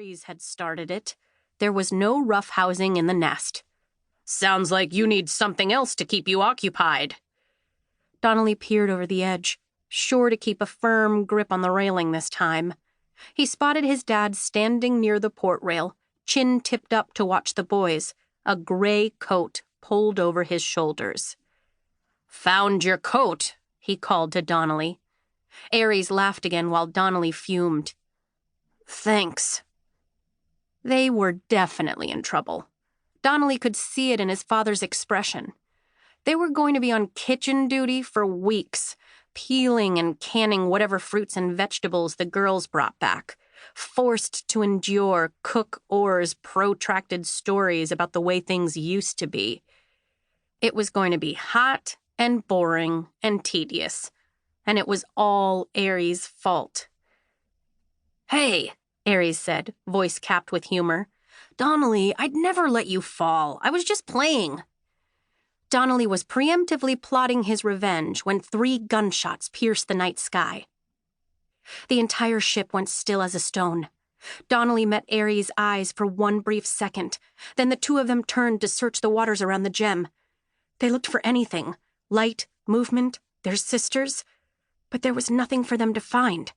Ares had started it. There was no roughhousing in the nest. "Sounds like you need something else to keep you occupied." Donnelly peered over the edge, sure to keep a firm grip on the railing this time. He spotted his dad standing near the port rail, chin tipped up to watch the boys, a gray coat pulled over his shoulders. "Found your coat," he called to Donnelly. Ares laughed again while Donnelly fumed. "Thanks." They were definitely in trouble. Donnelly could see it in his father's expression. They were going to be on kitchen duty for weeks, peeling and canning whatever fruits and vegetables the girls brought back, forced to endure Cook Orr's protracted stories about the way things used to be. It was going to be hot and boring and tedious, and it was all Ares' fault. "Hey," Ares said, voice capped with humor. "Donnelly, I'd never let you fall. I was just playing." Donnelly was preemptively plotting his revenge when 3 gunshots pierced the night sky. The entire ship went still as a stone. Donnelly met Ares' eyes for one brief second. Then the two of them turned to search the waters around the gem. They looked for anything, light, movement, their sisters, but there was nothing for them to find.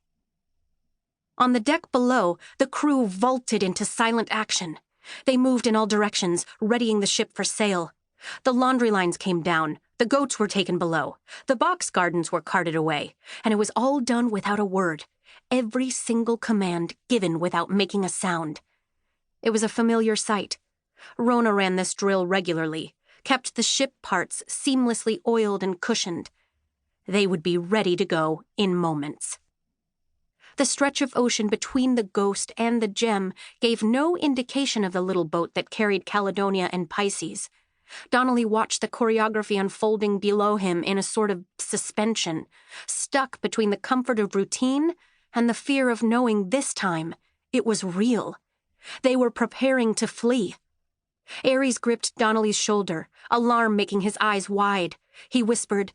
On the deck below, the crew vaulted into silent action. They moved in all directions, readying the ship for sail. The laundry lines came down, the goats were taken below, the box gardens were carted away, and it was all done without a word, every single command given without making a sound. It was a familiar sight. Rona ran this drill regularly, kept the ship parts seamlessly oiled and cushioned. They would be ready to go in moments. The stretch of ocean between the Ghost and the Gem gave no indication of the little boat that carried Caledonia and Pisces. Donnelly watched the choreography unfolding below him in a sort of suspension, stuck between the comfort of routine and the fear of knowing this time it was real. They were preparing to flee. Ares gripped Donnelly's shoulder, alarm making his eyes wide. He whispered,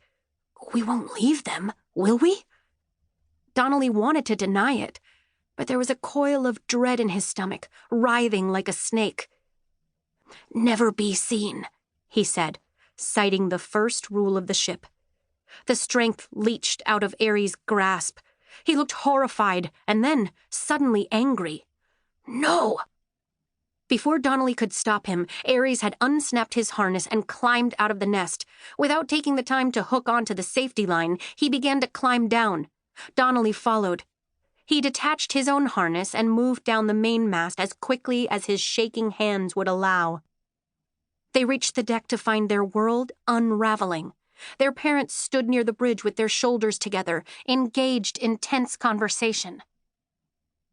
"We won't leave them, will we?" Donnelly wanted to deny it, but there was a coil of dread in his stomach, writhing like a snake. "Never be seen," he said, citing the first rule of the ship. The strength leached out of Ares' grasp. He looked horrified and then suddenly angry. "No!" Before Donnelly could stop him, Ares had unsnapped his harness and climbed out of the nest. Without taking the time to hook onto the safety line, he began to climb down. Donnelly followed. He detached his own harness and moved down the mainmast as quickly as his shaking hands would allow. They reached the deck to find their world unraveling. Their parents stood near the bridge with their shoulders together, engaged in tense conversation.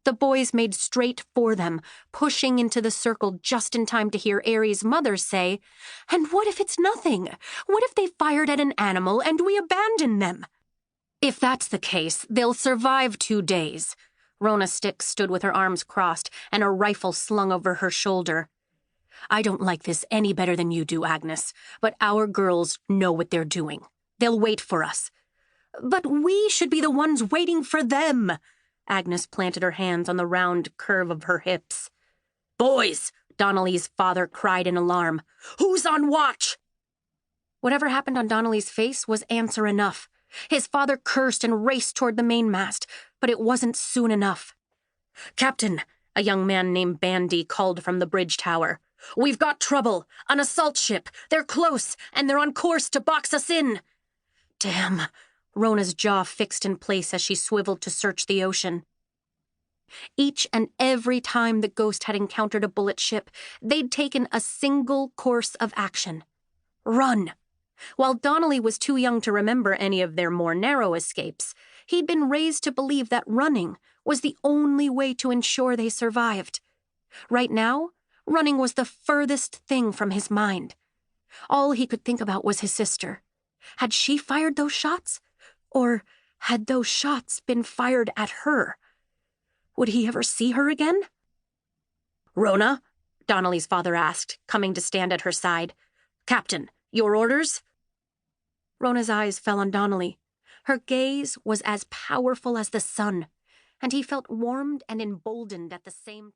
The boys made straight for them, pushing into the circle just in time to hear Ares' mother say, "And what if it's nothing? What if they fired at an animal and we abandoned them?" "If that's the case, they'll survive 2 days. Rona Styx stood with her arms crossed and a rifle slung over her shoulder. "I don't like this any better than you do, Agnes, but our girls know what they're doing. They'll wait for us." "But we should be the ones waiting for them." Agnes planted her hands on the round curve of her hips. "Boys!" Donnelly's father cried in alarm. "Who's on watch?" Whatever happened on Donnelly's face was answer enough. His father cursed and raced toward the mainmast, but it wasn't soon enough. "Captain," a young man named Bandy called from the bridge tower. "We've got trouble. An assault ship. They're close, and they're on course to box us in." "Damn." Rona's jaw fixed in place as she swiveled to search the ocean. Each and every time the Ghost had encountered a bullet ship, they'd taken a single course of action. Run. While Donnelly was too young to remember any of their more narrow escapes, he'd been raised to believe that running was the only way to ensure they survived. Right now, running was the furthest thing from his mind. All he could think about was his sister. Had she fired those shots? Or had those shots been fired at her? Would he ever see her again? "Rona?" Donnelly's father asked, coming to stand at her side. "Captain, your orders?" Rona's eyes fell on Donnelly. Her gaze was as powerful as the sun, and he felt warmed and emboldened at the same time.